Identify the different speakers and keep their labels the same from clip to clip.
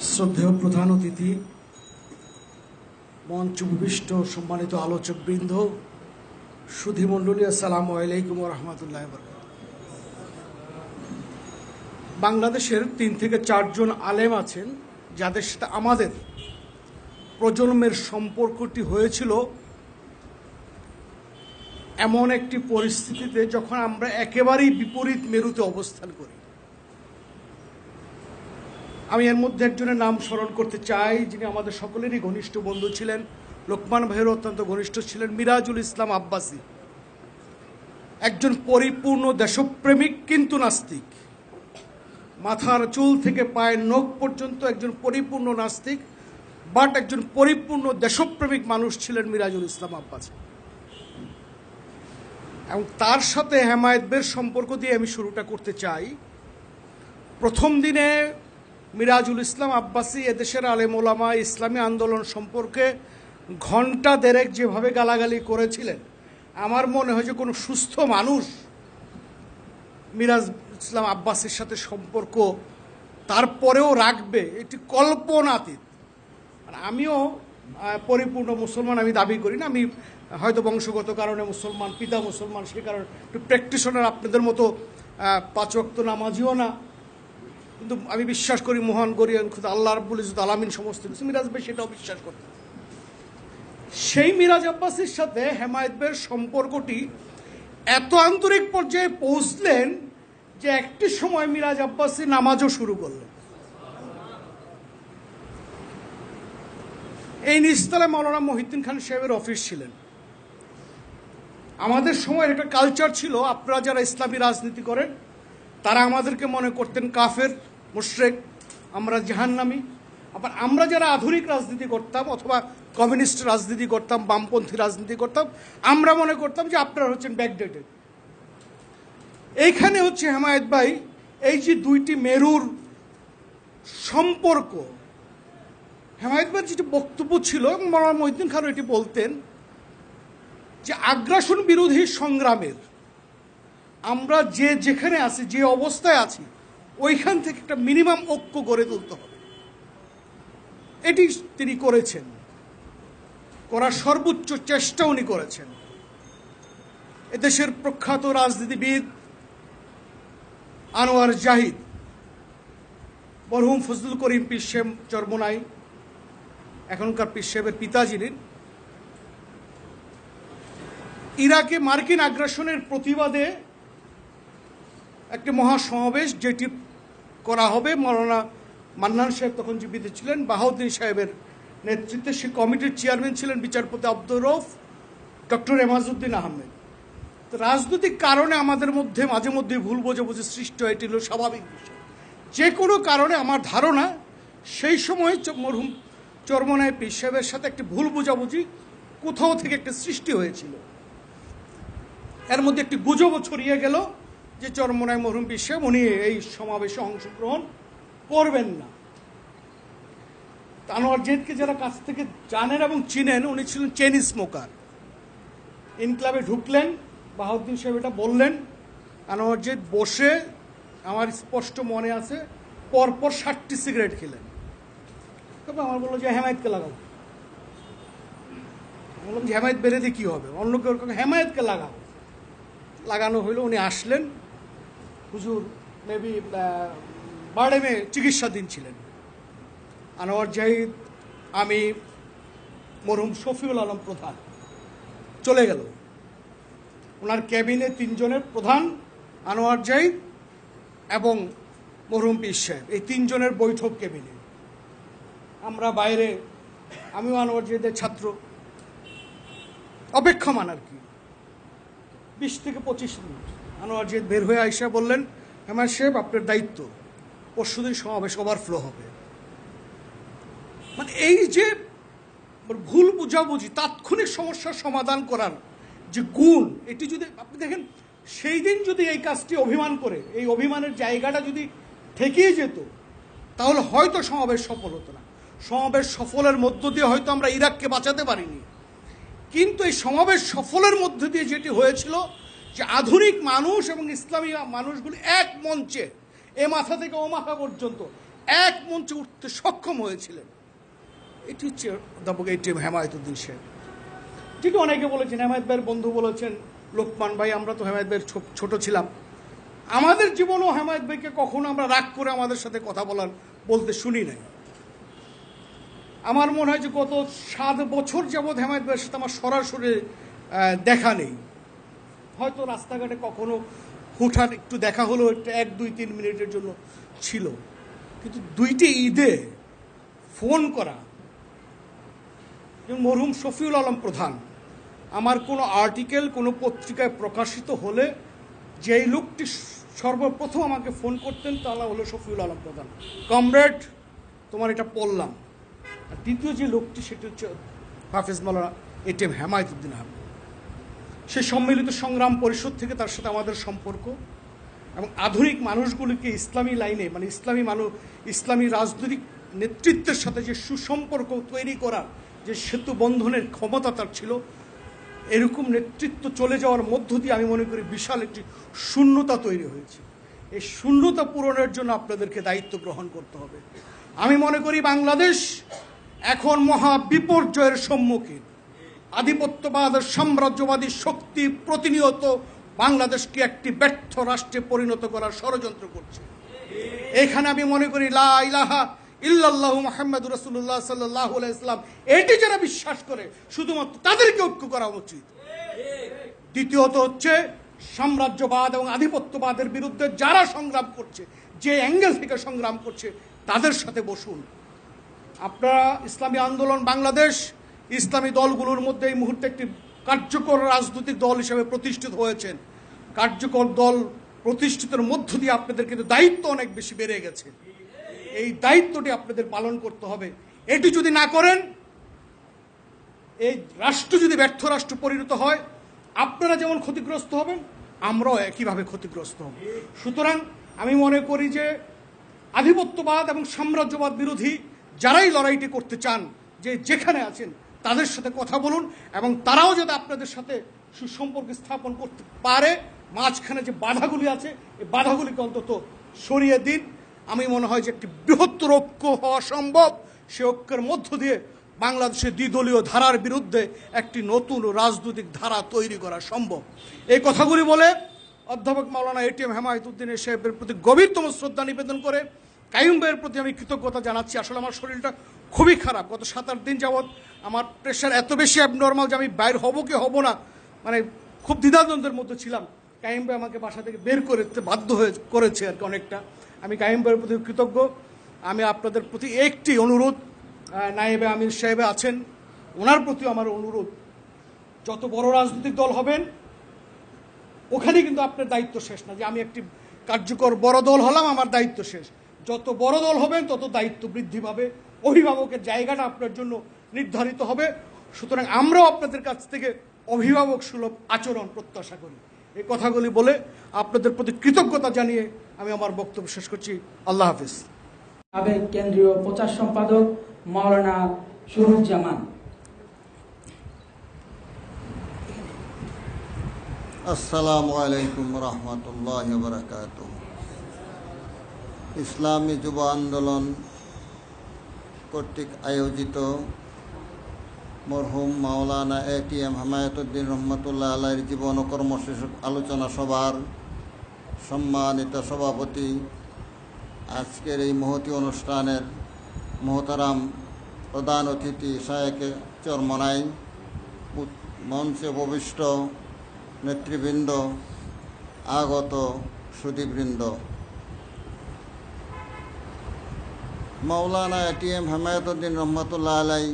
Speaker 1: শ্রদ্ধেয় প্রধান অতিথি, মঞ্চ উপবিষ্ট সম্মানিত আলোচকবৃন্দ, সুধীমণ্ডলী, আসসালামু আলাইকুম ওয়া রাহমাতুল্লাহি ওয়া বারাকাতুহু। বাংলাদেশের 3 থেকে 4 জন আলেম আছেন যাদের সাথে আমাদের প্রজন্মের সম্পর্কটি হয়েছিল এমন একটি পরিস্থিতিতে যখন আমরা একেবারেই বিপরীত মেরুতে অবস্থান করি। আমি এর মধ্যে একজনের নাম স্মরণ করতে চাই, যিনি আমাদের সকলেরই ঘনিষ্ঠ বন্ধু ছিলেন, লোকমান ভাইয়ের অত্যন্ত ঘনিষ্ঠ ছিলেন, মিরাজুল ইসলাম আব্বাসী। একজন পরিপূর্ণ দেশপ্রেমিক কিন্তু নাস্তিক, মাথার চুল থেকে পায়ের নখ পর্যন্ত একজন পরিপূর্ণ নাস্তিক, বাট একজন পরিপূর্ণ দেশপ্রেমিক মানুষ ছিলেন মিরাজুল ইসলাম আব্বাসী। এবং তার সাথে হেমায়েতবের সম্পর্ক দিয়ে আমি শুরুটা করতে চাই। প্রথম দিনে মিরাজুল ইসলাম আব্বাসী এদেশের আলেম ওলামা ইসলামী আন্দোলন সম্পর্কে ঘণ্টা দেড়েক যেভাবে গালাগালি করেছিলেন, আমার মনে হয় যে কোনো সুস্থ মানুষ মিরাজ ইসলাম আব্বাসীর সাথে সম্পর্ক তারপরেও রাখবে, এটি কল্পনাতীত। আমিও পরিপূর্ণ মুসলমান আমি দাবি করি না, আমি হয়তো বংশগত কারণে মুসলমান, পিতা মুসলমান, সে কারণে একটু প্র্যাকটিশনার আপনাদের মতো 5 ওয়াক্ত নামাজিও না, কিন্তু আমি বিশ্বাস করি মহান গরিয়ান খুদা আল্লাহ রাব্বুল ইজ্জত আলামিন সমস্ত কিছু। মিরাজ ভাই সেটাও বিশ্বাস করতেন। সেই মিরাজ আব্বাসীর সাথে হেমায়েত ভাইয়ের সম্পর্কটি এত আন্তরিক পর্যায়ে পৌঁছলেন যে একটি সময় মিরাজ আব্বাসী নামাজও শুরু করলেন। এই নিচতলায় মাওলানা মহিউদ্দিন খান সাহেবের অফিস ছিলেন। আমাদের সময় একটা কালচার ছিল, আপনারা যারা ইসলামী রাজনীতি করেন তারা আমাদেরকে মনে করতেন কাফের, মুশরিক, আমরা জাহান্নামী। আবার আমরা যারা আধুনিক রাজনীতি করতাম অথবা কমিউনিস্ট রাজনীতি করতাম, বামপন্থী রাজনীতি করতাম, আমরা মনে করতাম যে আপনারা হচ্ছেন ব্যাকডেটেড। এইখানে হচ্ছে হেমায়েত ভাই, এই যে দুইটি মেরুর সম্পর্ক, হেমায়েত ভাইয়ের যেটি বক্তব্য ছিল এবং মাওলানা মহিউদ্দিন খান এটি বলতেন যে আগ্রাসন বিরোধী সংগ্রামের আমরা যেখানে আছি, যে অবস্থায় আছি, ওইখান থেকে একটা মিনিমাম ঐক্য গড়ে তুলতে হবে। এটি তিনি করেছেন, করার সর্বোচ্চ চেষ্টা উনি করেছেন। এদেশের প্রখ্যাত রাজনীতিবিদ আনোয়ার জাহিদ, মরহুম ফজলুল করিম পীর সাহেব চরমোনাই, এখনকার পীর সাহেবের পিতা যিনি, ইরাকে মার্কিন আগ্রাসনের প্রতিবাদে একটি মহাসমাবেশ যেটি করা হবে, মাওলানা মান্নান সাহেব তখন জীবিত ছিলেন, বাহাউদ্দিন সাহেবের নেতৃত্বে সেই কমিটির চেয়ারম্যান ছিলেন বিচারপতি আব্দুর রউফ, ডক্টর এমাজউদ্দিন আহমেদ। তো রাজনৈতিক কারণে আমাদের মধ্যে মাঝে মধ্যে ভুল বোঝাবুঝি সৃষ্টি হয়, এটি হল স্বাভাবিক বিষয়। যে কোনো কারণে আমার ধারণা সেই সময় মরহুম চরমোনাই পীর সাহেবের সাথে একটি ভুল বোঝাবুঝি কোথাও থেকে একটা সৃষ্টি হয়েছিল। এর মধ্যে একটি গুজবও ছড়িয়ে গেল যে চরমোনাই মরহুম পীর সাহেব উনি এই সমাবেশে অংশগ্রহণ করবেন না। আনোয়ার জাহিদকে যারা কাছ থেকে জানেন এবং চিনেন, উনি ছিলেন চেন স্মোকার। ইনক্লাবে ঢুকলেন, বাহাউদ্দিন সাহেব এটা বললেন, আনোয়ার জাহিদ বসে, আমার স্পষ্ট মনে আছে, পরপর 60টি সিগারেট খেলেন। তবে আমার বললো যে হেমায়েতকে লাগাবো। বললাম যে হেমায়েত বেড়ে দিয়ে কী হবে, অন্য কেউ হেমায়েতকে লাগাবো। লাগানো হইলো, উনি আসলেন, হুজুর মেবি বারডেমে চিকিৎসাধীন ছিলেন। আনোয়ার জাহিদ, আমি, মরহুম শফিউল আলম প্রধান চলে গেল। ওনার ক্যাবিনে 3 জনের প্রধান আনোয়ার জাহিদ এবং মরহুম পীর সাহেব, এই 3 জনের বৈঠক ক্যাবিনে। আমরা বাইরে, আমিও আনোয়ার জাহিদের ছাত্র, অপেক্ষমান আর কি। 20 থেকে 25 মিনিট আনোয়ার জাহিদ বের হয়ে আইসা বললেন, হেমায়েত সাহেব আপনার দায়িত্ব, পরশুদিন সমাবেশ ওভারফ্লো হবে। মানে এই যে ভুল বুঝাবুঝি, তাৎক্ষণিক সমস্যার সমাধান করার যে গুণ, এটি যদি আপনি দেখেন, সেই দিন যদি এই কাজটি অভিমান করে, এই অভিমানের জায়গাটা যদি থেকেই যেত, তাহলে হয়তো সমাবেশ সফল হতো না। সমাবেশ সফলের মধ্য দিয়ে হয়তো আমরা ইরাককে বাঁচাতে পারিনি, কিন্তু এই সমাবেশ সফলের মধ্য দিয়ে যেটি হয়েছিল যে আধুনিক মানুষ এবং ইসলামী মানুষগুলি এক মঞ্চে, এ মাথা থেকে ও মাথা পর্যন্ত এক মঞ্চে উঠতে সক্ষম হয়েছিলেন, এটি হচ্ছে অধ্যাপক এটিএম হেমায়েতুদ্দিন সাহেব। যেটি অনেকে বলেছেন, হেমায়েত ভাইয়ের বন্ধু বলেছেন, লোকমান ভাই, আমরা তো হেমায়েত ভাইয়ের ছোট ছিলাম, আমাদের জীবনেও হেমায়েত ভাইকে কখনো আমরা রাগ করে আমাদের সাথে কথা বলতে শুনি নাই। আমার মনে হয় যে গত 7 বছর যাবৎ হেমায়েত ভাইয়ের সাথে আমার সরাসরি দেখা নেই। হয়তো রাস্তাঘাটে কখনো হুটহাট একটু দেখা হলো, একটা 1-2-3 মিনিটের জন্য ছিল, কিন্তু 2টি ঈদে ফোন করা। যেমন মরহুম শফিউল আলম প্রধান, আমার কোনো আর্টিকেল কোনো পত্রিকায় প্রকাশিত হলে যেই লোকটি সর্বপ্রথম আমাকে ফোন করতেন তারা হলো শফিউল আলম প্রধান, কমরেড তোমার এটা পড়লাম। আর দ্বিতীয় যে লোকটি সেটি হচ্ছে হাফেজ মাওলানা এটিএম হেমায়েতুদ্দিন আহমেদ। সে সম্মিলিত সংগ্রাম পরিষদ থেকে তার সাথে আমাদের সম্পর্ক, এবং আধুনিক মানুষগুলিকে ইসলামী লাইনে মানে ইসলামী রাজনৈতিক নেতৃত্বের সাথে যে সুসম্পর্ক তৈরি করার যে সেতু বন্ধনের ক্ষমতা তার ছিল, এরকম নেতৃত্ব চলে যাওয়ার মধ্য দিয়ে আমি মনে করি বিশাল একটি শূন্যতা তৈরি হয়েছে। এই শূন্যতা পূরণের জন্য আপনাদেরকে দায়িত্ব গ্রহণ করতে হবে। আমি মনে করি বাংলাদেশ এখন মহা বিপর্যয়ের সম্মুখীন। আধিপত্যবাদ সাম্রাজ্যবাদী শক্তি প্রতিনিয়ত বাংলাদেশকে একটি ব্যর্থ রাষ্ট্রে পরিণত করার ষড়যন্ত্র করছে। এখানে আমি মনে করি লা ইলাহা ইল্লাল্লাহু মুহাম্মাদুর রাসূলুল্লাহ সাল্লাল্লাহু আলাইহি ওয়াসাল্লাম এটি যারা বিশ্বাস করে শুধুমাত্র তাদেরকে ঐক্য করা উচিত। দ্বিতীয়ত হচ্ছে সাম্রাজ্যবাদ এবং আধিপত্যবাদের বিরুদ্ধে যারা সংগ্রাম করছে, যে অ্যাঙ্গেল থেকে সংগ্রাম করছে, তাদের সাথে বসুন। আপনারা ইসলামী আন্দোলন বাংলাদেশ ইসলামী দলগুলোর মধ্যে এই মুহূর্তে একটি কার্যকর রাজনৈতিক দল হিসেবে প্রতিষ্ঠিত হয়েছেন। কার্যকর দল প্রতিষ্ঠিতের মধ্য দিয়ে আপনাদের কিন্তু দায়িত্ব অনেক বেশি বেড়ে গেছে। এই দায়িত্বটি আপনাদের পালন করতে হবে। এটি যদি না করেন, এই রাষ্ট্র যদি ব্যর্থ রাষ্ট্র পরিণত হয়, আপনারা যেমন ক্ষতিগ্রস্ত হবেন, আমরাও একইভাবে ক্ষতিগ্রস্ত হব। সুতরাং আমি মনে করি যে আধিপত্যবাদ এবং সাম্রাজ্যবাদ বিরোধী যারাই লড়াইটি করতে চান, যে যেখানে আছেন তাদের সাথে কথা বলুন, এবং তারাও যাতে আপনাদের সাথে সুসম্পর্ক স্থাপন করতে পারে। মাঝখানে যে বাধাগুলি আছে, এই বাধাগুলিকে অন্তত সরিয়ে দিন। আমি মনে হয় যে একটি বৃহত্তর ঐক্য হওয়া সম্ভব। সে ঐক্যের মধ্য দিয়ে বাংলাদেশের দ্বিদলীয় ধারার বিরুদ্ধে একটি নতুন রাজনৈতিক ধারা তৈরি করা সম্ভব। এই কথাগুলি বলে অধ্যাপক মাওলানা এটিএম হেমায়েতুদ্দিন সাহেবের প্রতি গভীরতম শ্রদ্ধা নিবেদন করে কাইয়ুম ভাইয়ের প্রতি আমি কৃতজ্ঞতা জানাচ্ছি। আসলে আমার শরীরটা খুবই খারাপ, গত 7-8 দিন যাবৎ আমার প্রেশার এত বেশি অ্যাবনর্মাল যে আমি বাইর হব কি হব না, মানে খুব দ্বিধাদ্বন্দ্বের মধ্যে ছিলাম। কাইয়ুম ভাই আমাকে বাসা থেকে বের করতে বাধ্য করেছে আর কি অনেকটা। আমি কাইয়ুম ভাইয়ের প্রতি কৃতজ্ঞ। আমি আপনাদের প্রতি একটি অনুরোধ, নায়েবে আমির সাহেব আছেন, ওনার প্রতিও আমার অনুরোধ, যত বড় রাজনৈতিক দল হবেন ওখানে কিন্তু আপনার দায়িত্ব শেষ না যে আমি একটি কার্যকর বড় দল হলাম আমার দায়িত্ব শেষ। যত বড় দল হবেন তত দায়িত্ব বৃদ্ধি পাবে, অভিভাবকের জায়গাটা আপনার জন্য নির্ধারিত হবে। সুতরাং আমরাও আপনাদের কাছ থেকে অভিভাবক সুলভ আচরণ প্রত্যাশা করি। এই কথাগুলি বলে আপনাদের প্রতি কৃতজ্ঞতা জানিয়ে আমি আমার বক্তব্য শেষ করছি। আল্লাহ হাফিজ।
Speaker 2: সাবেক কেন্দ্রীয় প্রচার সম্পাদক মাওলানা সুরুজ্জামান।
Speaker 3: আসসালামু আলাইকুম রহমতুল্লাহি ওয়া বারাকাতুহু। ইসলামী যুব আন্দোলন কর্তৃক আয়োজিত মরহুম মাওলানা এটিএম হেমায়েতুদ্দিন রহমতুল্লাহ আলাইহির জীবন ও কর্মশীর্ষক আলোচনা সভার সম্মানিত সভাপতি, আজকের এই মহতী অনুষ্ঠানের মহতারাম প্রধান অতিথি শায়েখে চরমনাই, মঞ্চে উপবিষ্ট নেতৃবৃন্দ, আগত সুধীবৃন্দ, মাওলানা এটিএম হেমায়েতুদ্দিন রহমতুল্লাহ আলাই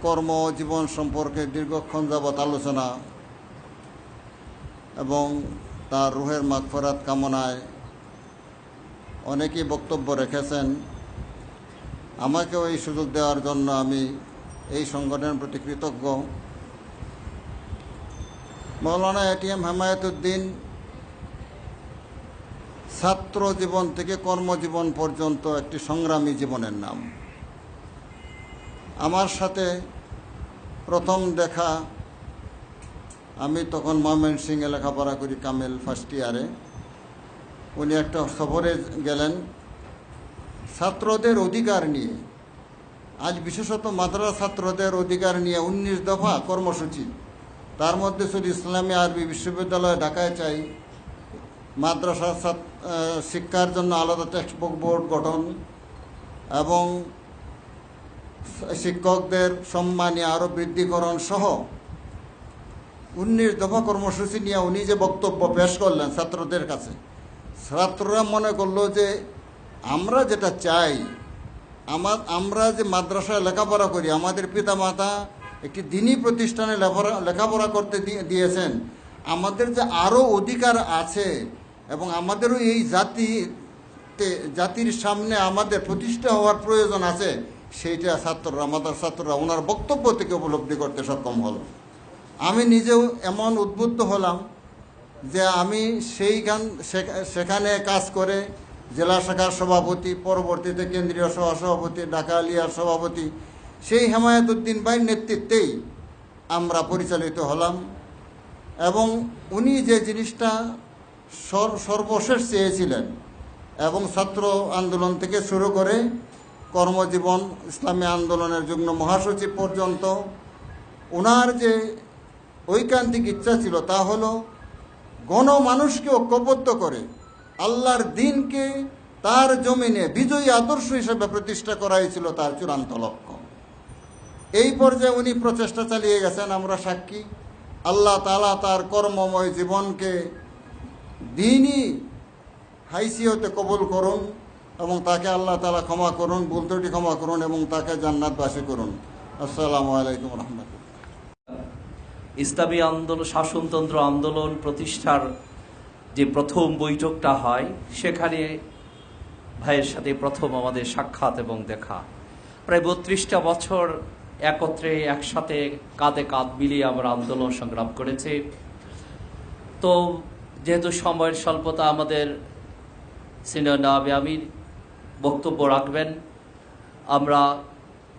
Speaker 3: কর্মজীবন সম্পর্কে দীর্ঘক্ষণ যাবৎ আলোচনা এবং তার রুহের মাগফিরাত কামনায় অনেকেই বক্তব্য রেখেছেন। আমাকেও এই সুযোগ দেওয়ার জন্য আমি এই সংগঠনের প্রতি কৃতজ্ঞ। মাওলানা এটিএম হেমায়েতুদ্দিন ছাত্র জীবন থেকে কর্মজীবন পর্যন্ত একটি সংগ্রামী জীবনের নাম। আমার সাথে প্রথম দেখা, আমি তখন ময়মনসিংহে লেখাপড়া করি, কামেল ফার্স্ট ইয়ারে। উনি একটা সফরে গেলেন ছাত্রদের অধিকার নিয়ে। আজ বিশেষত মাদ্রাসা ছাত্রদের অধিকার নিয়ে 19 দফা কর্মসূচি। তার মধ্যে শুধু ইসলামী আরবি বিশ্ববিদ্যালয় ঢাকায় চাই, মাদ্রাসা শিক্ষার জন্য আলাদা টেক্সট বুক বোর্ড গঠন এবং শিক্ষকদের সম্মানী আরও বৃদ্ধিকরণ সহ 19 দফা কর্মসূচি নিয়ে উনি যে বক্তব্য পেশ করলেন ছাত্রদের কাছে, ছাত্ররা মনে করলো যে আমরা যেটা চাই, আমরা যে মাদ্রাসায় লেখাপড়া করি, আমাদের পিতামাতা একটি দ্বীনি প্রতিষ্ঠানে লেখাপড়া করতে দিয়েছেন, আমাদের যে আরও অধিকার আছে এবং আমাদেরও এই জাতির সামনে আমাদের প্রতিষ্ঠা হওয়ার প্রয়োজন আছে, সেইটা আমাদের ছাত্ররা ওনার বক্তব্য থেকে উপলব্ধি করতে সক্ষম হল। আমি নিজেও এমন উদ্বুদ্ধ হলাম যে আমি সেখানে কাজ করে জেলা শাখার সভাপতি, পরবর্তীতে কেন্দ্রীয় সহসভাপতি, ঢাকা আলিয়ার সভাপতি, সেই হেমায়েত উদ্দিন ভাইয়ের নেতৃত্বেই আমরা পরিচালিত হলাম। এবং উনি যে জিনিসটা সর্বশেষ চেয়েছিলেন এবং ছাত্র আন্দোলন থেকে শুরু করে কর্মজীবন, ইসলামী আন্দোলনের যুগ্ম মহাসচিব পর্যন্ত ওনার যে ঐকান্তিক ইচ্ছা ছিল তা হলো গণমানুষকে ঐক্যবদ্ধ করে আল্লাহর দ্বীনকে তার জমিনে বিজয়ী আদর্শ হিসেবে প্রতিষ্ঠা করাই ছিল তার চূড়ান্ত লক্ষ্য। এই পর্যায়ে উনি প্রচেষ্টা চালিয়ে গেছেন, আমরা সাক্ষী। আল্লাহ তাআলা তার কর্মময় জীবনকে দ্বীনি হাইসিয়তে কবুল করুন এবং তাকে আল্লাহ তাআলা ক্ষমা করুন, ভুল ত্রুটি ক্ষমা করুন এবং তাকে জান্নাতবাসী করুন। আসসালামু আলাইকুম রহমতুল্লাহ।
Speaker 4: ইসলামী আন্দোলন, শাসনতন্ত্র আন্দোলন প্রতিষ্ঠার যে প্রথম বৈঠকটা হয়, সেখানে ভাইয়ের সাথে প্রথম আমাদের সাক্ষাৎ এবং দেখা। প্রায় 32টা বছর একত্রে একসাথে কাঁধে কাঁধ মিলিয়ে আমরা আন্দোলন সংগ্রাম করেছি। তো যেহেতু সময়ের স্বল্পতা, আমাদের সিনিয়র নায়েবে আমির বক্তব্য রাখবেন। আমরা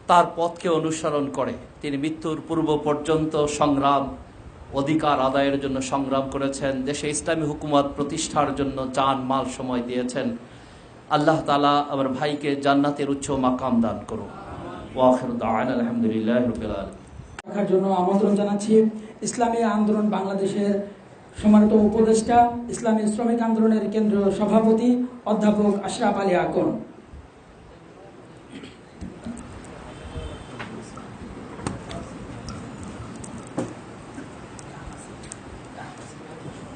Speaker 4: তার পথকে অনুসরণ করে তিনি মৃত্যুর পূর্ব পর্যন্ত অধিকার আদায়ের জন্য সংগ্রাম করেছেন, দেশে ইসলামী হুকুমত প্রতিষ্ঠার জন্য জান মাল সময় দিয়েছেন। আল্লাহ তাআলা আমার ভাইকে জান্নাতের উচ্চ মাকাম দান করুন। ওয়া আখিরু দাওয়ানা আলহামদুলিল্লাহি রাব্বিল আলামিন।
Speaker 2: রাখার জন্য আমন্ত্রণ জানাচ্ছি ইসলামী আন্দোলন বাংলাদেশের সম্মানিত উপদেষ্টা, ইসলামী শ্রমিক আন্দোলনের কেন্দ্রীয় সভাপতি অধ্যাপক আশরাফ আলী আকন।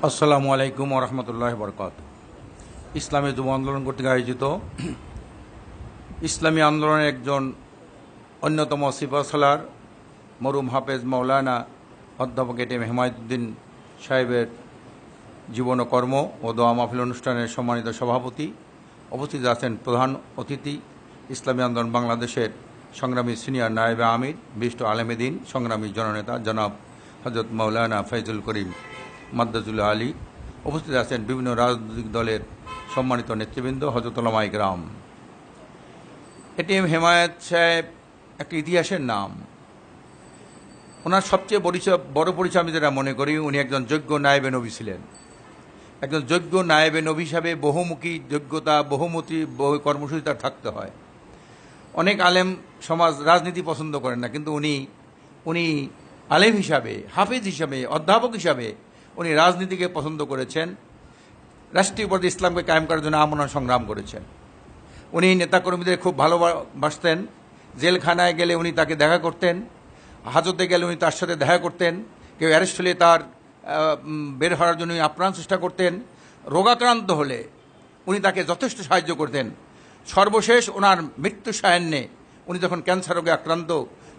Speaker 5: আসসালামু আলাইকুম ওরহমতুল্লাহ বরকাত। ইসলামী যুব আন্দোলন কর্তৃক আয়োজিত ইসলামী আন্দোলনের একজন অন্যতম সিপাহসালার মরহুম হাফেজ মাওলানা অধ্যাপক এটিএম হেমায়েতুদ্দিন সাহেবের জীবন ও কর্ম ও দোয়া মাহফিল অনুষ্ঠানের সম্মানিত সভাপতি, উপস্থিত আছেন প্রধান অতিথি ইসলামী আন্দোলন বাংলাদেশের সংগ্রামী সিনিয়র নায়েবে আমির, বিশিষ্ট আলেমে দ্বীন, সংগ্রামী জননেতা জনাব হযরত মাওলানা ফয়জুল করিম মাদ্দাজুল আলী, উপস্থিত আছেন বিভিন্ন রাজনৈতিক দলের সম্মানিত নেতৃবৃন্দ, হযরত উলামায়ে কেরাম। এটিএম হেমায়েত সাহেব একটা ইতিহাসের নাম। ওনার সবচেয়ে বড় পরিচয় আমি যেটা মনে করি, উনি একজন যোগ্য নায়েবে নবী ছিলেন। একজন যোগ্য নায়েবে নবী হিসাবে বহুমুখী যোগ্যতা, বহুমুখী কর্মসূচি তার থাকতে হয়। অনেক আলেম সমাজ রাজনীতি পছন্দ করেন না, কিন্তু উনি আলেম হিসাবে, হাফেজ হিসাবে, অধ্যাপক হিসাবে উনি রাজনীতিকে পছন্দ করেছেন। রাষ্ট্রীয় পর্যায়ে ইসলামকে কায়েম করার জন্য আমরণ সংগ্রাম করেছেন। উনি নেতাকর্মীদের খুব ভালোবাসতেন। জেলখানায় গেলে উনি তাকে দেখা করতেন, হাজতে গেলে উনি তার সাথে দেখা করতেন, কেউ অ্যারেস্ট হলে তার বের হওয়ার জন্য আপ্রাণ চেষ্টা করতেন। রোগাক্রান্ত হলে উনি তাকে যথেষ্ট সাহায্য করতেন। সর্বশেষ ওনার মৃত্যু সায়ান্নে উনি যখন ক্যান্সার রোগে আক্রান্ত,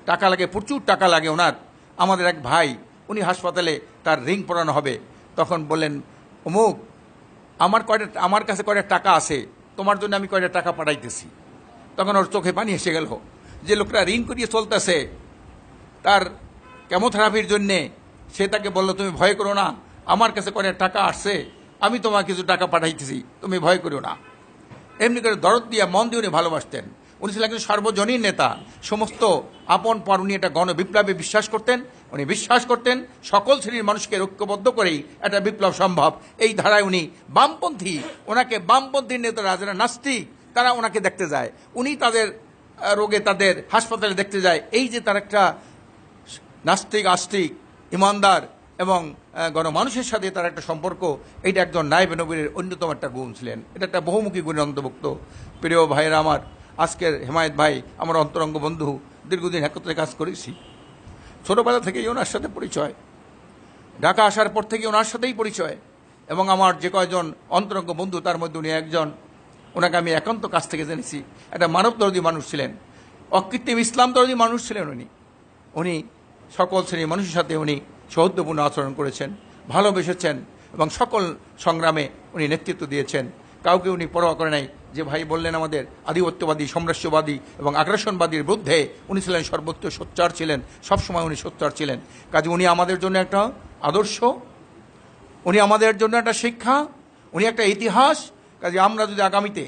Speaker 5: টাকা লাগে, প্রচুর টাকা লাগে ওনার। আমাদের এক ভাই, উনি হাসপাতালে তার রিং পরানো হবে, তখন বললেন, অমুক আমার কাছে কয়টা টাকা আছে, তোমার জন্য আমি কয়টা টাকা পাঠাইতেছি। তখন ওর চোখে পানি এসে গেল। যে লোকটা ঋণ করিয়ে চলতেছে তার কেমোথেরাপির জন্যে, সে তাকে বলল, তুমি ভয় করো না, আমার কাছে কয়টা টাকা আসছে, আমি তোমাকে কিছু টাকা পাঠাইতেছি, তুমি ভয় করো না। এমনি করে দরদ দিয়া মন দিয়ে উনি ভালোবাসতেন। উনি ছিলেন একজন সার্বজনীন নেতা। সমস্ত আপন পর উনি একটা গণবিপ্লবে বিশ্বাস করতেন উনি বিশ্বাস করতেন সকল শ্রেণীর মানুষকে ঐক্যবদ্ধ করেই একটা বিপ্লব সম্ভব। এই ধারায় উনি বামপন্থী, ওনাকে বামপন্থী নেতারা যারা নাস্তিক তারা ওনাকে দেখতে যায়, উনি তাদের রোগে তাদের হাসপাতালে দেখতে যায়। এই যে তার একটা নাস্তিক আস্তিক ইমানদার এবং গণমানুষের সাথে তার একটা সম্পর্ক, এইটা একজন নায়েবে নবীর অন্যতম একটা গুণ ছিলেন। এটা একটা বহুমুখী গুণের অন্তর্ভুক্ত। প্রিয় ভাইয়েরা আমার, আজকের হেমায়েত ভাই আমার অন্তরঙ্গ বন্ধু, দীর্ঘদিন একত্রে কাজ করেছি, ছোটবেলা থেকেই ওনার সাথে পরিচয়, ঢাকা আসার পর থেকে ওনার সাথেই পরিচয়, এবং আমার যে কয়জন অন্তরঙ্গ বন্ধু তার মধ্যে উনি একজন। ওনাকে আমি একান্ত কাছ থেকে জেনেছি। একটা মানবদরদী মানুষ ছিলেন, অকৃত্রিম ইসলাম দরদী মানুষ ছিলেন উনি সকল শ্রেণীর মানুষের সাথে উনি সৌহার্দ্যপূর্ণ আচরণ করেছেন, ভালোবেসেছেন এবং সকল সংগ্রামে উনি নেতৃত্ব দিয়েছেন। কাউকে উনি পরোয়া করে নাই। যে ভাই বললেন আমাদের আধিপত্যবাদী, সাম্রাজ্যবাদী এবং আগ্রাসনবাদীর বিরুদ্ধে উনি ছিলেন সর্বোচ্চ সোচ্চার ছিলেন, সবসময় উনি সোচ্চার ছিলেন। কাজে উনি আমাদের জন্য একটা আদর্শ, উনি আমাদের জন্য একটা শিক্ষা, উনি একটা ইতিহাস। কাজে আমরা যদি আগামীতে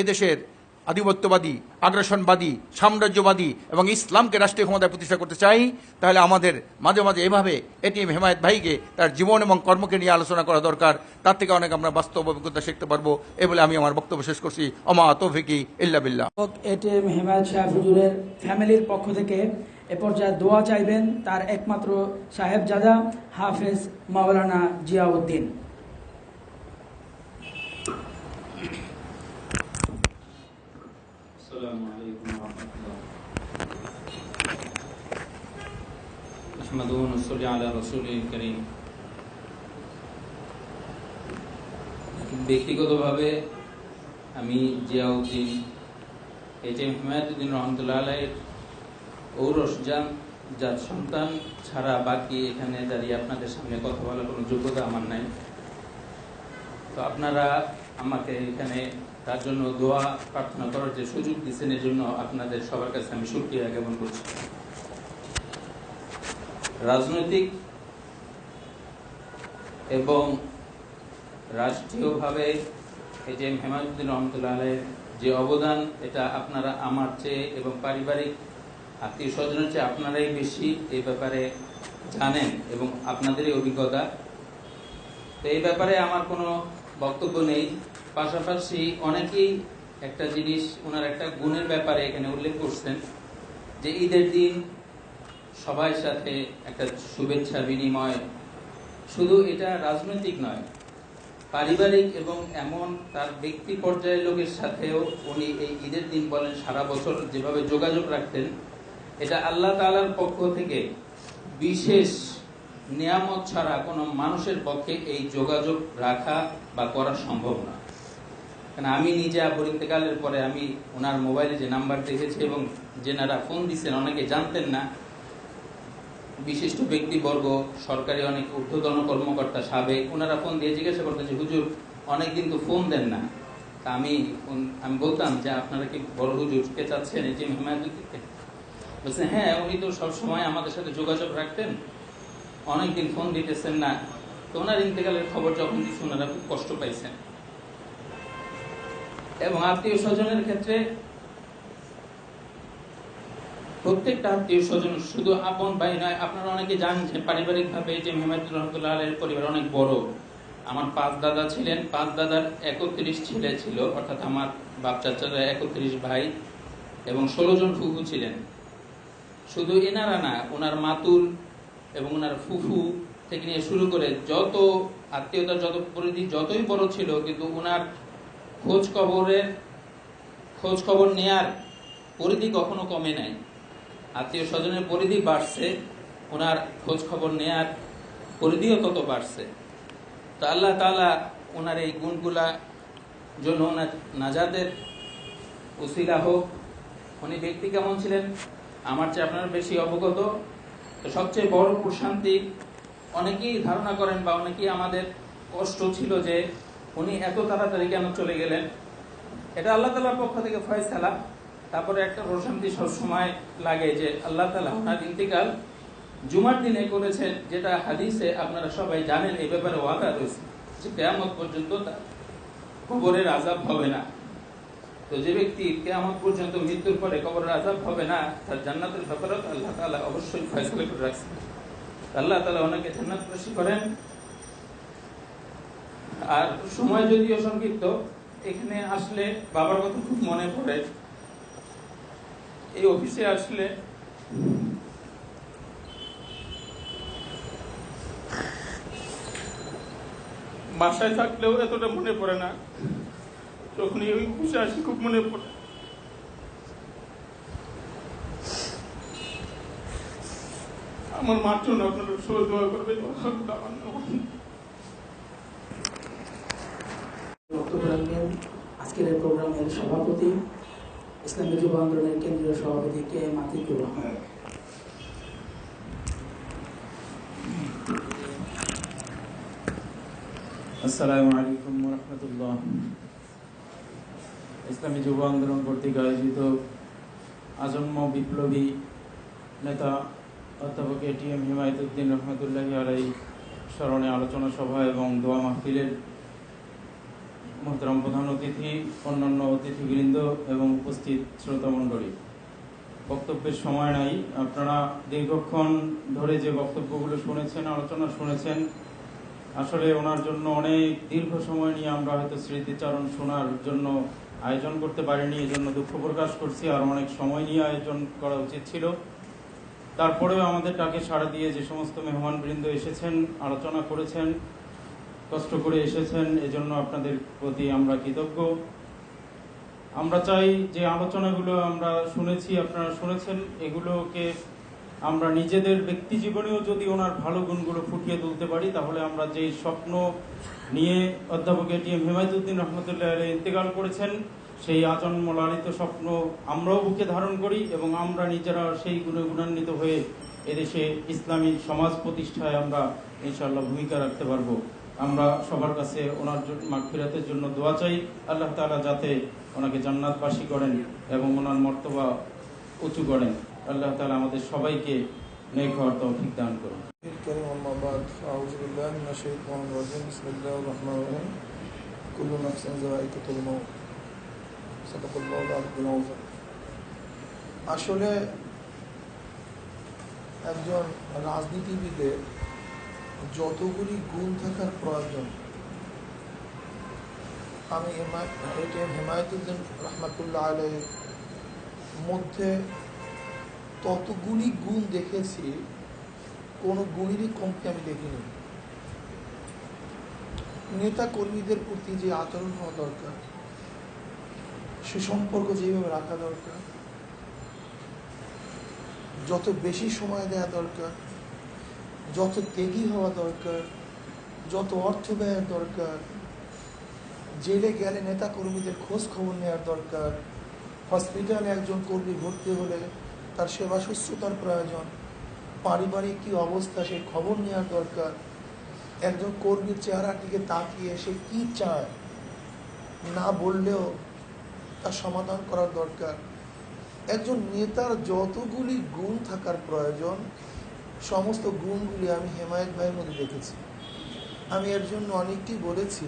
Speaker 5: এদেশের আধিপত্যবাদী, আগ্রাসনবাদী, সাম্রাজ্যবাদী এবং ইসলামকে রাষ্ট্রীয় ক্ষমতায় প্রতিষ্ঠা করতে চাই, তাহলে আমাদের মাঝে মাঝে এভাবে এটিএম হেমায়েত ভাইকে তার জীবন এবং কর্মকে নিয়ে আলোচনা করা দরকার। তার থেকে অনেক আমরা বাস্তব অভিজ্ঞতা শিখতে পারবো। এ বলে আমি আমার বক্তব্য শেষ করছি। ওমা তৌফিকি ইল্লা বিল্লাহ।
Speaker 2: এটিএম হেমায়েত শাহ হুজুরের ফ্যামিলির পক্ষ থেকে এ পর্যায়ে দোয়া চাইবেন তার একমাত্র সাহেবজাদা হাফেজ মাওলানা জিয়াউদ্দিন।
Speaker 6: আসসালামু আলাইকুম ওয়া রাহমাতুল্লাহ। আহমাদুহু ওয়া নুসাল্লি আলা রাসূলিল কারীম। ব্যক্তিগতভাবে আমি জিয়াউদ্দিন এটিএম হেমায়েতুদ্দিন রহমতুল্লাহ আলাইহির ঔরসজান জাত সন্তান ছাড়া বাকি এখানে দাঁড়িয়ে আপনাদের সামনে কথা বলার কোনো যোগ্যতা আমার নাই। তো আপনারা আমাকে এখানে তার জন্য দোয়া প্রার্থনা করার যে সুযোগ দিচ্ছেন, এর জন্য আপনাদের সবার কাছে আমি শুকরিয়া জ্ঞাপন করছি। রাজনৈতিক এবং রাষ্ট্রীয়ভাবে এটিএম হেমায়েতুদ্দিন রহমতুল্লাহ আলাইহির যে অবদান, এটা আপনারা আমার চেয়ে এবং পারিবারিক আত্মীয় স্বজনের চেয়ে আপনারাই বেশি এই ব্যাপারে জানেন এবং আপনাদেরই অভিজ্ঞতা। তো এই ব্যাপারে আমার কোনো বক্তব্য নেই। পাশাপাশি অনেকেই একটা জিনিস, ওনার একটা গুণের ব্যাপারে এখানে উল্লেখ করছেন যে ঈদের দিন সবার সাথে একটা শুভেচ্ছা বিনিময়, শুধু এটা রাজনৈতিক নয়, পারিবারিক এবং এমন তার ব্যক্তি পর্যায়ের লোকের সাথেও উনি এই ঈদের দিন বলেন সারা বছর যেভাবে যোগাযোগ রাখতেন, এটা আল্লাহ তাআলার পক্ষ থেকে বিশেষ নিয়ামত ছাড়া কোনো মানুষের পক্ষে এই যোগাযোগ রাখা বা করা সম্ভব না। কারণ আমি নিজে ইন্তেকালের পরে আমি ওনার মোবাইলে যে নাম্বার দেখেছি এবং যেনারা ফোন দিচ্ছেন অনেকে জানতেন না, বিশিষ্ট ব্যক্তিবর্গ, সরকারি অনেক ঊর্ধ্বতন কর্মকর্তা, সাবেক, ওনারা ফোন দিয়ে জিজ্ঞাসা করতেন যে হুজুর অনেকদিন তো ফোন দেন না। তা আমি বলতাম যে আপনারা কি বড় হুজুরকে চাচ্ছেন এটিএম হেমায়েতুদ্দিনকে? বলছেন হ্যাঁ, উনি তো সবসময় আমাদের সাথে যোগাযোগ রাখতেন, অনেকদিন ফোন দিতেছেন না। তো ওনার ইন্তেকালের খবর যখন দিচ্ছে ওনারা খুব কষ্ট পাইছেন। এবং আত্মীয় স্বজনের ক্ষেত্রে প্রত্যেকটা আত্মীয় স্বজন শুধু আপন ভাই নয়, আপনারা অনেকে জানেন যে পারিবারিক ভাবে এটিএম হেমায়েতুদ্দিন রহমতুল্লাহ আলাইহির পরিবার অনেক বড়। আমার 5 দাদা ছিলেন, 5 দাদার 31 ছেলে ছিল, অর্থাৎ আমার বাপ চাচারা 31 ভাই এবং 16 জন ফুফু ছিলেন। শুধু এনারা না, ওনার মাতুল এবং ওনার ফুফু থেকে নিয়ে শুরু করে যত আত্মীয়তার যত পরিধি যতই বড় ছিল, কিন্তু ওনার খোঁজ খবর নেয়ার পরিধি কখনো কমে নাই। আত্মীয় স্বজনের পরিধি বাড়ছে, ওনার খোঁজ খবর নেয়ার পরিধিও তত বাড়ছে। তো আল্লাহ তাআলা ওনার এই গুণগুলা জন্য ওনার নাজাতের উসিলা হোক। উনি ব্যক্তি কেমন ছিলেন আমার চেয়ে আপনারা বেশি অবগত। তো সবচেয়ে বড় প্রশান্তি, অনেকেই ধারণা করেন বা অনেকেই আমাদের কষ্ট ছিল যে উনি এত তাড়াতাড়ি কেন চলে গেলেন। এটা আল্লাহ তাআলার পক্ষ থেকে ফয়সালা। তারপরে একটা প্রশান্তি সবসময় লাগে যে আল্লাহ তাআলা ওনার ইন্তিকাল জুমার দিনে করেছেন, যেটা হাদিসে আপনারা সবাই জানেন। এই ব্যাপারে ওয়াদা রয়েছে যে কিয়ামত পর্যন্ত তার কবরের আযাব হবে না। তো যে ব্যক্তি কিয়ামত পর্যন্ত মৃত্যুর পরে কবরের আযাব হবে না, তার জান্নাতের ব্যাপারে আল্লাহ তাআলা অবশ্যই ফয়সালা করে রাখছেন। আল্লাহ তাআলা ওনাকে জান্নাতবাসী করেন। আর সময় যদিও সংক্ষিপ্ত, এখানে আসলে বাবার কথা খুব মনে পড়ে। এই অফিসে আসলে বাসায় থাকলেও এতটা মনে পড়ে না, যখন এই অফিসে আসি খুব মনে পড়ে। আমার মার জন্য আপনারা সবাই দোয়া করবেন।
Speaker 2: বক্তব্য রাখবেন আজকের এই প্রোগ্রামের সভাপতি, ইসলামী যুব আন্দোলনের কেন্দ্রীয় সভাপতি কে এম আতিকুর রহমান।
Speaker 7: আসসালামু আলাইকুম ওয়া রাহমাতুল্লাহ। ইসলামী যুব আন্দোলন কর্তৃক আয়োজিত আজন্ম বিপ্লবী নেতা অধ্যাপক এটিএম হিমায়তুদ্দিন রহমতুল্লাহি আলাইহি স্মরণে আলোচনা সভা এবং দোয়া মাহফিলের মোহতারাম প্রধান অতিথি, অন্যান্য অতিথিবৃন্দ এবং উপস্থিত শ্রোতামণ্ডলী, বক্তব্যের সময় নাই। আপনারা দীর্ঘক্ষণ ধরে যে বক্তব্যগুলো শুনেছেন, আলোচনা শুনেছেন, আসলে ওনার জন্য অনেক দীর্ঘ সময় নিয়ে আমরা হয়তো স্মৃতিচারণ শোনার জন্য আয়োজন করতে পারিনি, এই জন্য দুঃখ প্রকাশ করছি। আর অনেক সময় নিয়ে আয়োজন করা উচিত ছিল। তারপরেও আমাদের ডাকে সাড়া দিয়ে যে সমস্ত মেহমানবৃন্দ এসেছেন, আলোচনা করেছেন, কষ্ট করে এসেছেন, এজন্য আপনাদের প্রতি আমরা কৃতজ্ঞ। আমরা চাই যে আলোচনাগুলো আমরা শুনেছি, আপনারা শুনেছেন, এগুলোকে আমরা নিজেদের ব্যক্তি জীবনেও যদি ওনার ভালো গুণগুলো ফুটিয়ে তুলতে পারি, তাহলে আমরা যেই স্বপ্ন নিয়ে অধ্যাপক এটিএম হিমায়তুদ্দিন রহমতুল্লাহ আলাইহি ইন্তেকাল করেছেন, সেই আজন্ম লালিত স্বপ্ন আমরাও বুকে ধারণ করি এবং আমরা নিজেরা সেই গুণে গুণান্বিত হয়ে এদেশে ইসলামী সমাজ প্রতিষ্ঠায় আমরা ইনশাআল্লাহ ভূমিকা রাখতে পারবো। আমরা সবার কাছে ওনার মাগফিরাতের জন্য দোয়া চাই। আল্লাহ তাআলা যাতে ওনাকে জান্নাতবাসী করেন এবং ওনার মর্তবা উঁচু করেন। আল্লাহ তাআলা আমাদের সবাইকে নেক হওয়ার তৌফিক দান করুন।
Speaker 8: الكريم أما بعد فأعوذ بالله من الشيطان الرجيم بسم الله الرحمن الرحيم كل نفس ذائقة الموت صدق الله العلي العظيم। আসলে একজন রাজনীতিবিদের যতগুলি গুণ থাকার প্রয়োজন, আমি এটিএম হিমায়তুদ্দিন রহমতুল্লাহ আলাইহির মধ্যে ততগুলি গুণ দেখেছি, কোনো গুণেরই কমতি আমি দেখিনি। নেতা কর্মীদের প্রতি যে আচরণ হওয়া দরকার, সে সম্পর্ক যেভাবে রাখা দরকার, যত বেশি সময় দেওয়া দরকার, যত ত্যাগী হওয়া দরকার, যত অর্থ ব্যয়ের দরকার, জেলে গেলে নেতা কর্মীদের খোঁজ খবর নেওয়ার দরকার, হসপিটালে একজন কর্মী ভর্তি হলে তার সেবা শুশ্রূষার প্রয়োজন, পারিবারিক কী অবস্থা সেই খবর নেওয়ার দরকার, একজন কর্মীর চেহারার দিকে তাকিয়ে সে কী চায় না বললেও তার সমাধান করার দরকার। একজন নেতার যতগুলি গুণ থাকার প্রয়োজন, সমস্ত গুণগুলি আমি হেমায়েত ভাইয়ের মধ্যে দেখেছি। আমি এর জন্য অনেককেই বলেছি,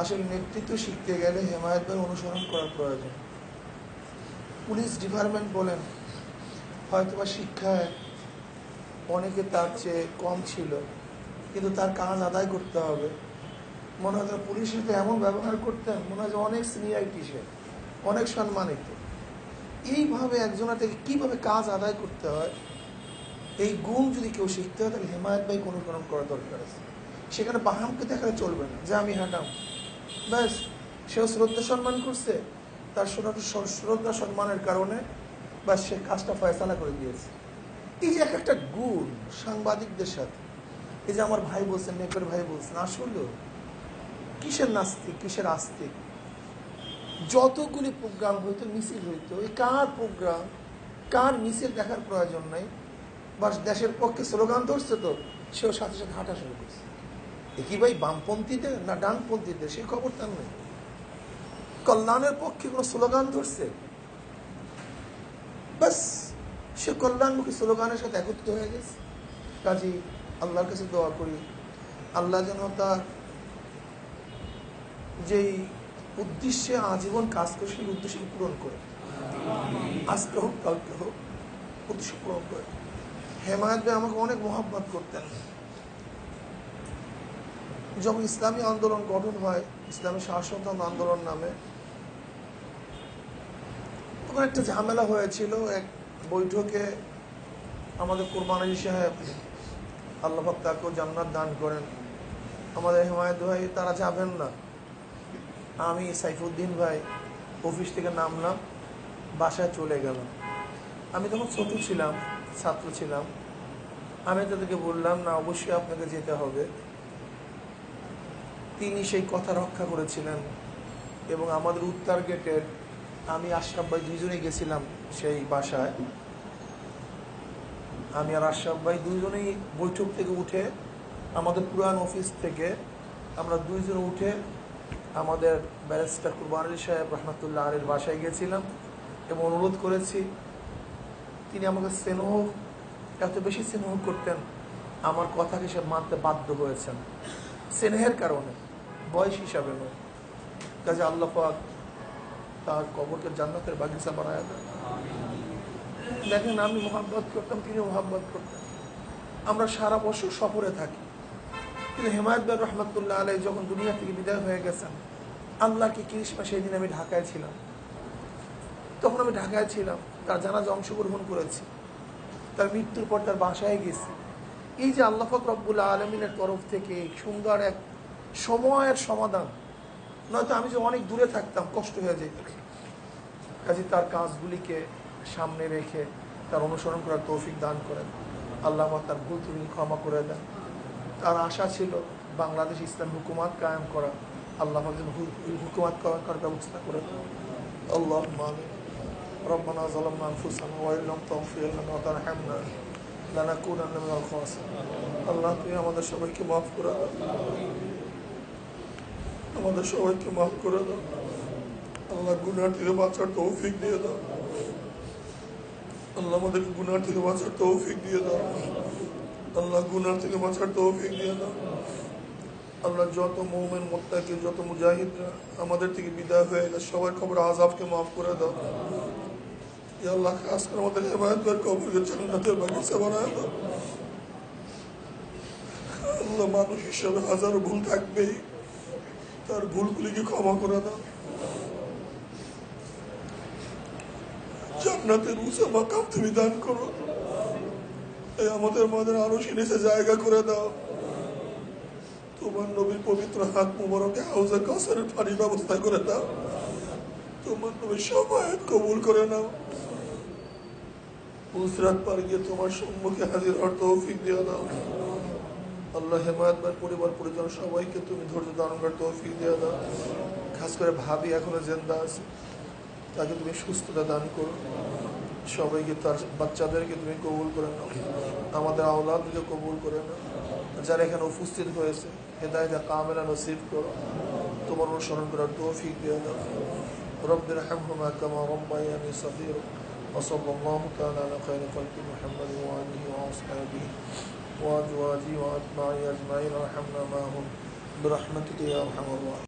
Speaker 8: আসলে নেতৃত্ব শিখতে গেলে হেমায়েত ভাই অনুসরণ করার প্রয়োজন। পুলিশ ডিপার্টমেন্ট বলেন, হয়তোবা শিক্ষায় অনেকে তার চেয়ে কম ছিল, কিন্তু তার কাজ আদায় করতে হবে। মনে হয় তারা পুলিশের সাথে এমন ব্যবহার করতেন, মনে হয় যে অনেক সিনিয়রিটি, সে অনেক সম্মানিত। এইভাবে একজনের থেকে কীভাবে কাজ আদায় করতে হয়, এই গুণ যদি কেউ শিখতে হয়, তাহলে হেমায়েত ভাইকে অনুসরণ করার দরকার আছে। সেখানে বাহামকে দেখালে চলবে না যে আমি হাঁটাম, ব্যাস সেও শ্রদ্ধা সম্মান করছে, তার শ্রদ্ধা সম্মানের কারণে বা সে কাজটা ফয়সালা করে দিয়েছে। এই যে একটা গুণ সাংবাদিকদের সাথে, এই যে আমার ভাই বলছেন, নেপের ভাই বলছেন, আসলে কিসের নাস্তিক কিসের আস্তিক, যতগুলি প্রোগ্রাম হইতো, মিছিল হইতো, এই কার প্রোগ্রাম কার মিছিল দেখার প্রয়োজন নাই, বা দেশের পক্ষে স্লোগান ধরছে তো সেও সাথে সাথে হাঁটা শুরু করছে। কি ভাই বামপন্থীদের না ডানপন্থীদের সেই খবর তার নেই। কল্যাণের পক্ষে কোনো স্লোগান ধরছে, বাস সে কল্যাণমুখী স্লোগানের সাথে একত্রিত হয়ে গেছে। কাজী আল্লাহর কাছে দোয়া করি, আল্লাহ যেন তার যেই উদ্দেশ্যে আজীবন কাজ করে সেই উদ্দেশ্যকে পূরণ করে, আজকে হোক কালকে হোক উদ্দেশ্য পূরণ করে। হেমায়েত ভাই আমাকে অনেক মহব্বত করতেন। যখন ইসলামী আন্দোলন গঠন হয়, ইসলামী শাসনতন্ত্র আন্দোলন নামে, তখন একটা ঝামেলা হয়েছিল। এক বৈঠকে আমাদের কোরবানি সাহেব, আল্লাহ পাক তাকে জান্নাত দান করেন, আমাদের হেমায়েত ভাই তারা যাবেন না। আমি সাইফুদ্দিন ভাই অফিস থেকে নামলাম, বাসায় চলে গেলাম। আমি তখন ছোট ছিলাম, ছাত্র ছিলাম। আমি তাদেরকে বললাম, না, অবশ্যই আপনাকে যেতে হবে। তিনি সেই কথা রক্ষা করেছিলেন এবং আমাদের উত্তর গেটের আমি আশরাফ ভাই দুইজনেই গেছিলাম সেই বাসায়। আমি আর আশরাফ ভাই দুইজনেই বৈঠক থেকে উঠে, আমাদের পুরান অফিস থেকে আমরা দুইজন উঠে আমাদের ব্যারিস্টার কুরবানী সাহেব রহমতুল্লাহ আলীর বাসায় গেছিলাম এবং অনুরোধ করেছি। তিনি আমাকে স্নেহ, এত বেশি স্নেহ করতেন, আমার কথাকে সে মানতে বাধ্য হয়েছেন স্নেহের কারণে, বয়স হিসাবে নয়। কাজে আল্লাহ পাক তার কবরকে জান্নাতের বাগিচা বানায় দেন। দেখেন, আমি মোহাব্বত করতাম, তিনি মোহাব্বত করতেন। আমরা সারা বছর সফরে থাকি, কিন্তু হেমায়েত ভাই রহমতুল্লাহ আলাই যখন দুনিয়া থেকে বিদায় হয়ে গেছেন, আল্লাহ কি কৃষ্ণা, সেই দিন আমি ঢাকায় ছিলাম। তখন আমি ঢাকায় ছিলাম, তার জানাজা অংশগ্রহণ করেছি, তার মৃত্যুর পর তার বাসায় গেছি। এই যে আল্লাহ পাক রব্বুল আলমিনের তরফ থেকে সুন্দর এক সময়ের সমাধান, নয়তো আমি যে অনেক দূরে থাকতাম, কষ্ট হয়ে যেত। কাজে তার কাজগুলিকে সামনে রেখে তার অনুসরণ করার তৌফিক দান করেন। আল্লাহ তার ভুল ত্রুটি ক্ষমা করে দেন। তার আশা ছিল বাংলাদেশ ইসলাম হুকুমাত কায়েম করা, আল্লাহ হুকুমাত করার ব্যবস্থা করে দেন। اللهم آمين. ربنا ظلمنا أنفسنا وإن لم تغفر لنا وترحمنا لنكونن من الخاسرين. আল্লাহ তুমি আমাদের সবাইকে মাফ করে দাও, আমাদের সবাইকে মাফ করে দাও। আল্লাহ গুনাহ থেকে বাঁচার তৌফিক দিয়ে দাও। আল্লাহ আমাদেরকে গুনাহ থেকে বাঁচার তৌফিক দিয়ে দাও। আল্লাহ গুনাহ থেকে বাঁচার তৌফিক দিয়ে দাও। আল্লাহ যত মুমিন মুত্তাকি, যত মুজাহিদরা আমাদের থেকে বিদায় হয়ে গেছে, সবার কবর আযাবকে মাফ করে দাও। ইয়া আল্লাহ, খাস করে আমাদের হেমায়েত ভাইয়ের কবরকে জান্নাতের বাগিচা বানায় দাও। আল্লাহ, মানুষ হিসাবে হাজারো ভুল থাকবেই, তার ভুলগুলিকে ক্ষমা করে দাও। জান্নাতের উঁচু মাকাম তুমি দান করো। এই আমাদের মধ্যে আরো নিচে জায়গা করে দাও। তোমার নবীর পবিত্র হাত মুবারকে হাউজে কাউসারের পানির ব্যবস্থা করে দাও। তোমার নবীর শাফায়াত কবুল করে নাও। উসরাত পার গিয়ে তোমার সম্মুখে হাজির হওয়ার তৌফিক দিয়ে দাও। আল্লাহ হেমায়েত ভাইয়ের পরিবার পরিজন সবাইকে তুমি ধৈর্য ধারণ করার তৌফিক দিয়ে দাও। খাস করে ভাবি এখনো জিন্দা আছে, তাকে তুমি সুস্থতা দান করো। সবাইকে, তার বাচ্চাদেরকে তুমি কবুল করে নাও। আমাদের আওলাদকে কবুল করে নাও। যারা এখানে উপস্থিত হয়েছে, হেদায়েতে কামেলা নসিব করো। তোমার অনুসরণ করার তৌফিক দিয়ে দাও। রব্বির হামহুমা কামা রাব্বায়ানি সগীরা। وصلى الله تعالى على خير خلق محمد وآله وأصحابه وأزواجه وأتباعه أجمعين وارحمنا معهم برحمتك يا أرحم الراحمين.